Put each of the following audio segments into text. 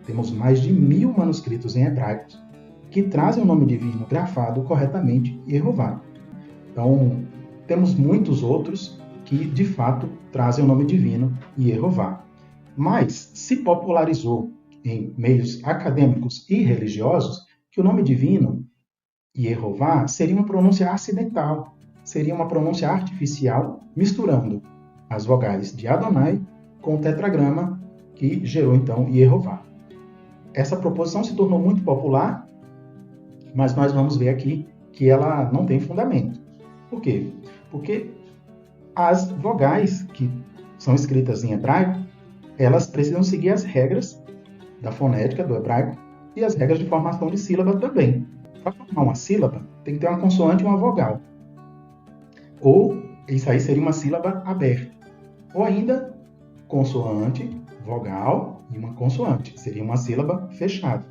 Temos mais de 1000 manuscritos em hebraico que trazem o nome divino grafado corretamente Yehová. Então, temos muitos outros que, de fato, trazem o nome divino Yehová. Mas se popularizou em meios acadêmicos e religiosos que o nome divino Yehová seria uma pronúncia acidental, seria uma pronúncia artificial, misturando as vogais de Adonai com o tetragrama que gerou, então, Yehová. Essa proposição se tornou muito popular, mas nós vamos ver aqui que ela não tem fundamento. Por quê? Porque as vogais que são escritas em hebraico, elas precisam seguir as regras da fonética do hebraico e as regras de formação de sílaba também. Para formar uma sílaba, tem que ter uma consoante e uma vogal. Ou, isso aí seria uma sílaba aberta. Ou ainda, consoante, vogal e uma consoante. Seria uma sílaba fechada.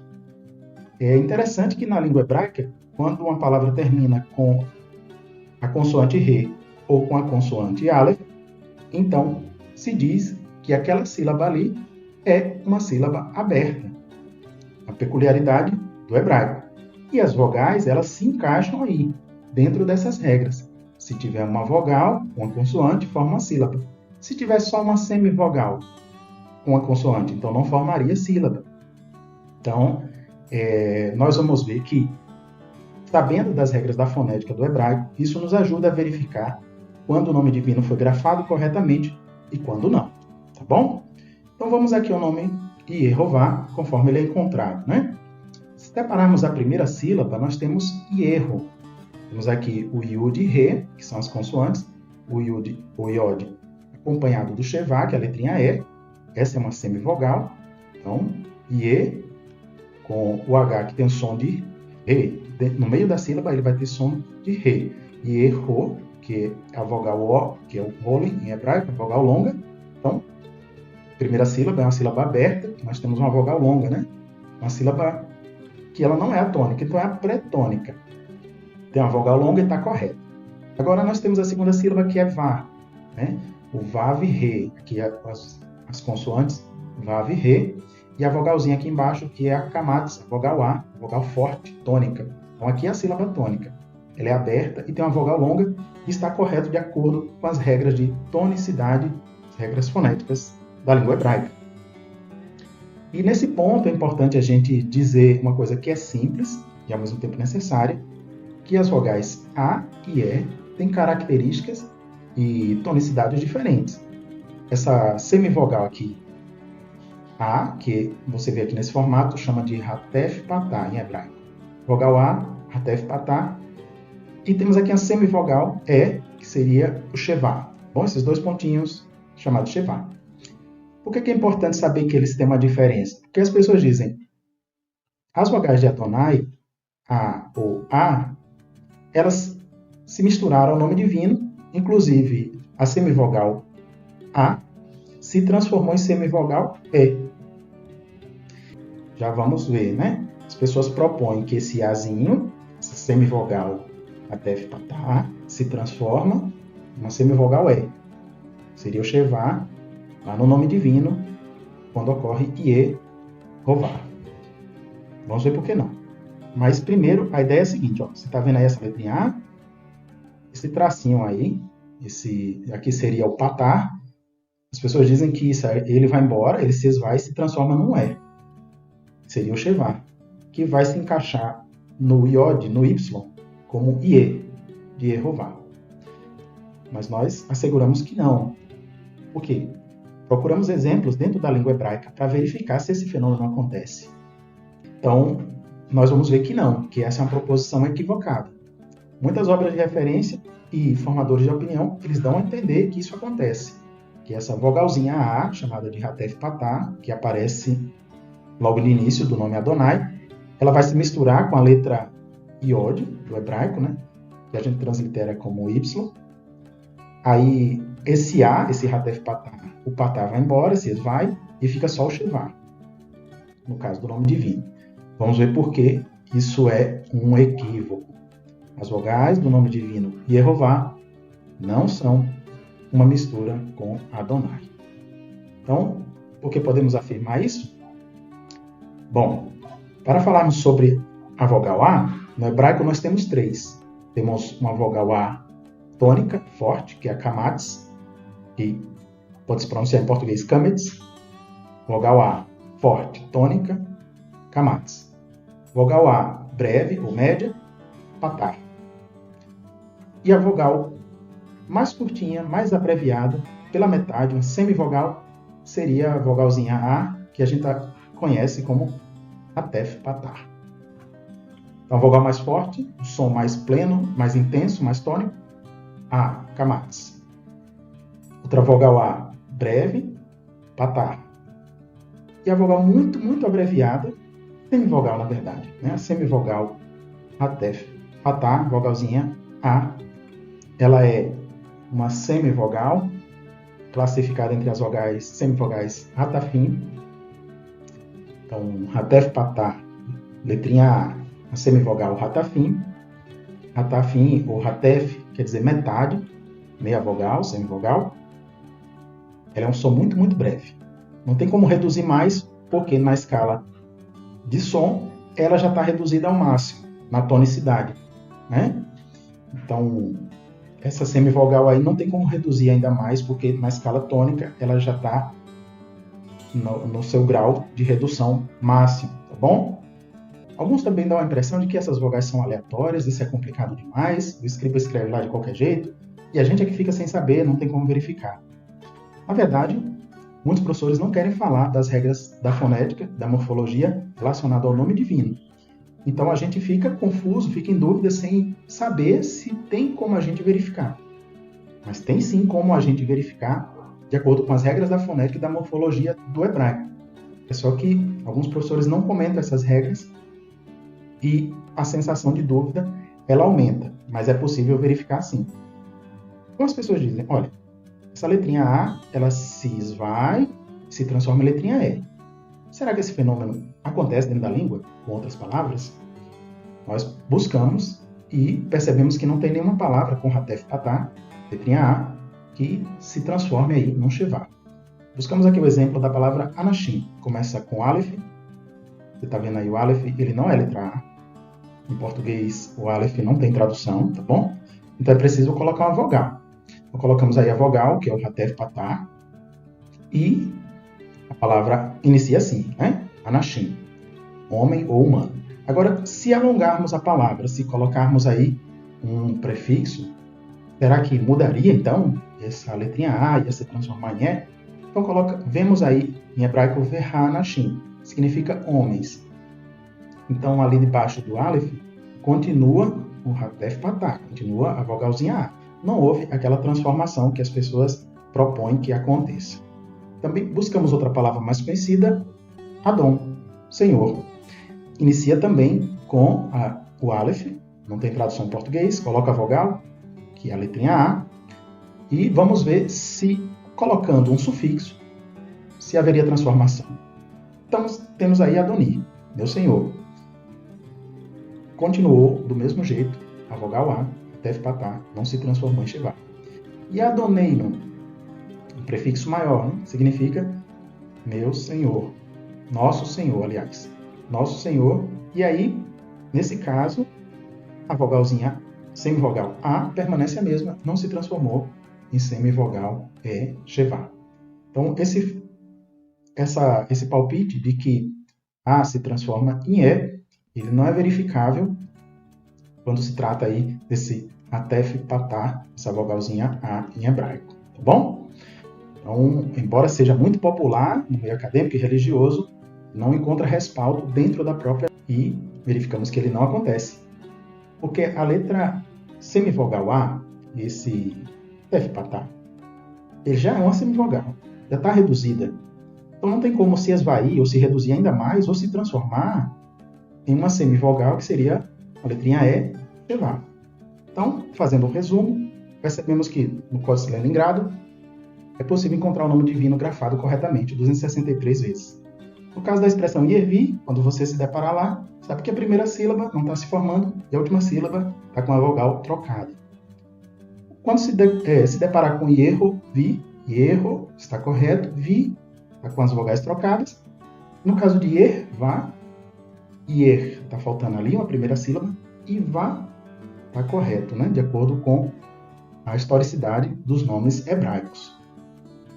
É interessante que na língua hebraica, quando uma palavra termina com a consoante Re ou com a consoante Aleph, então se diz que aquela sílaba ali é uma sílaba aberta. A peculiaridade do hebraico. E as vogais, elas se encaixam aí, dentro dessas regras. Se tiver uma vogal, uma consoante, forma uma sílaba. Se tiver só uma semivogal, uma consoante, então não formaria sílaba. Então, nós vamos ver que, sabendo das regras da fonética do hebraico, isso nos ajuda a verificar quando o nome divino foi grafado corretamente e quando não. Tá bom? Então vamos aqui ao nome Yehová, conforme ele é encontrado, né? Se separarmos a primeira sílaba, nós temos Yeho. Temos aqui o Yud e Re, que são as consoantes, o Yod acompanhado do Shevá, que é a letrinha E. Essa é uma semivogal. Então, Ye, com o H que tem o som de Re. No meio da sílaba, ele vai ter som de Re. Yeho, que é a vogal O, que é o Rolim em hebraico, a vogal longa. Então, a primeira sílaba é uma sílaba aberta, nós temos uma vogal longa, né? Uma sílaba que ela não é a tônica, então é a pré-tônica. Tem uma vogal longa e está correta. Agora nós temos a segunda sílaba, que é Vá, né? O Vav e Re, aqui as consoantes Vav e Re, e a vogalzinha aqui embaixo, que é a Kamatz, a vogal A, a vogal forte, tônica. Então aqui é a sílaba tônica. Ela é aberta e tem uma vogal longa e está correto de acordo com as regras de tonicidade, as regras fonéticas da língua hebraica. E nesse ponto é importante a gente dizer uma coisa que é simples e ao mesmo tempo necessária, que as vogais A e E têm características e tonicidades diferentes. Essa semivogal aqui, A, que você vê aqui nesse formato, chama de Hatef Patá em hebraico. Vogal A, Hatef Patá. E temos aqui a semivogal E, que seria o Shevá. Bom, esses dois pontinhos chamados Shevá. Por que é importante saber que eles têm uma diferença? Porque as pessoas dizem, as vogais de Adonai, A ou A, elas se misturaram ao nome divino, inclusive a semivogal A se transformou em semivogal E. Já vamos ver, né? As pessoas propõem que esse Azinho, essa semivogal Hatef Patá, se transforma em uma semivogal E. Seria o Shevá, lá no nome divino, quando ocorre Yehová. Vamos ver por que não. Mas primeiro, a ideia é a seguinte, ó, você está vendo aí essa letrinha A? Esse tracinho aí, aqui seria o Patá. As pessoas dizem que ele vai embora, ele se esvai e se transforma num E. Seria o Shevá, que vai se encaixar no Yod, no Y, como Ie, de Yehová. Mas nós asseguramos que não. Por quê? Procuramos exemplos dentro da língua hebraica para verificar se esse fenômeno acontece. Então, nós vamos ver que não, que essa é uma proposição equivocada. Muitas obras de referência e formadores de opinião, eles dão a entender que isso acontece. Que essa vogalzinha A, chamada de Hatef Patá, que aparece logo no início do nome Adonai, ela vai se misturar com a letra Yod, do hebraico, né? Que a gente translitera como Y. Aí, esse A, esse Hatef Patá, o Patá vai embora, se esvai, e fica só o Shevá, no caso do nome divino. Vamos ver por que isso é um equívoco. As vogais do nome divino Yehová não são uma mistura com Adonai. Então, por que podemos afirmar isso? Bom, para falarmos sobre a vogal A, no hebraico nós temos três. Temos uma vogal A tônica, forte, que é a kamatz, que pode se pronunciar em português kametz. Vogal A forte, tônica, kamatz. Vogal A breve ou média, patar. E a vogal mais curtinha, mais abreviada, pela metade, uma semivogal, seria a vogalzinha A, que a gente conhece como hatef patar. Então, a vogal mais forte, o som mais pleno, mais intenso, mais tônico, A, kamatz. Outra vogal A, breve, patar. E a vogal muito, muito abreviada, semivogal, na verdade, né? A semivogal hatef patar, vogalzinha A, ela é uma semivogal, classificada entre as vogais semivogais hatafim. Então, hatef patar, letrinha A semivogal hatafim. Hatafim, ou hatef, quer dizer metade, meia vogal, semivogal. Ela é um som muito, muito breve. Não tem como reduzir mais, porque na escala de som, ela já está reduzida ao máximo, na tonicidade, né? Então, essa semivogal aí não tem como reduzir ainda mais, porque na escala tônica, ela já está no seu grau de redução máximo, tá bom? Alguns também dão a impressão de que essas vogais são aleatórias, isso é complicado demais, o escriba escreve lá de qualquer jeito, e a gente é que fica sem saber, não tem como verificar. Na verdade, muitos professores não querem falar das regras da fonética, da morfologia relacionada ao nome divino. Então a gente fica confuso, fica em dúvida sem saber se tem como a gente verificar. Mas tem sim como a gente verificar de acordo com as regras da fonética e da morfologia do hebraico. É só que alguns professores não comentam essas regras e a sensação de dúvida ela aumenta, mas é possível verificar sim. Então as pessoas dizem, olha, essa letrinha A, ela se esvai, se transforma em letrinha E. Será que esse fenômeno acontece dentro da língua? Com outras palavras? Nós buscamos e percebemos que não tem nenhuma palavra com hatef patar, letrinha A, que se transforme aí num shevá. Buscamos aqui o exemplo da palavra anashim. Começa com Aleph. Você está vendo aí o Aleph, ele não é letra A. Em português, o Aleph não tem tradução, tá bom? Então é preciso colocar uma vogal. Então colocamos aí a vogal, que é o hatef patar, e a palavra inicia assim, né? Anashim, homem ou humano. Agora, se alongarmos a palavra, se colocarmos aí um prefixo, será que mudaria então essa letrinha A ia se transformar em E? Então vemos aí em hebraico verhanashim, significa homens. Então ali debaixo do Aleph continua o hatef patar, continua a vogalzinha A. Não houve aquela transformação que as pessoas propõem que aconteça. Também buscamos outra palavra mais conhecida, Adon, Senhor. Inicia também com o Aleph, não tem tradução em português, coloca a vogal, que é a letrinha A, e vamos ver se, colocando um sufixo, se haveria transformação. Então, temos aí Adoni, meu Senhor. Continuou do mesmo jeito, a vogal A, Tef Patá, não se transformou em Shevá. E Adoneino, um prefixo maior, né? Significa meu Senhor, nosso Senhor, aliás. Nosso Senhor, e aí, nesse caso, a vogalzinha semivogal A permanece a mesma, não se transformou em semivogal Shevá. Então, esse palpite de que A se transforma em E, ele não é verificável quando se trata aí desse Atef Patar, essa vogalzinha A em hebraico, tá bom? Então, embora seja muito popular no meio acadêmico e religioso, não encontra respaldo dentro da própria e verificamos que ele não acontece. Porque a letra semivogal A, esse Atef Patar, ele já é uma semivogal, já está reduzida. Então não tem como se esvair ou se reduzir ainda mais ou se transformar em uma semivogal que seria a letrinha E, Shevá. Então, fazendo um resumo, percebemos que no Códice de Leningrado é possível encontrar o nome divino grafado corretamente 263 vezes. No caso da expressão Yevi, quando você se deparar lá, sabe que a primeira sílaba não está se formando e a última sílaba está com a vogal trocada. Quando se deparar com Yerro, Vi, Yerro está correto, Vi está com as vogais trocadas. No caso de Yervá, Yer está faltando ali uma primeira sílaba, e Vá está correto, né? De acordo com a historicidade dos nomes hebraicos.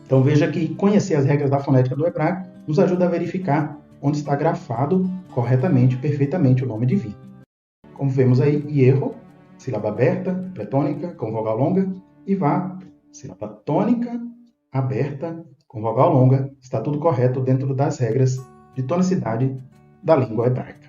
Então veja que conhecer as regras da fonética do hebraico nos ajuda a verificar onde está grafado corretamente, perfeitamente o nome divino. Como vemos aí, Ierro, sílaba aberta, pretônica, com vogal longa, e Vá, sílaba tônica, aberta, com vogal longa. Está tudo correto dentro das regras de tonicidade da língua hebraica.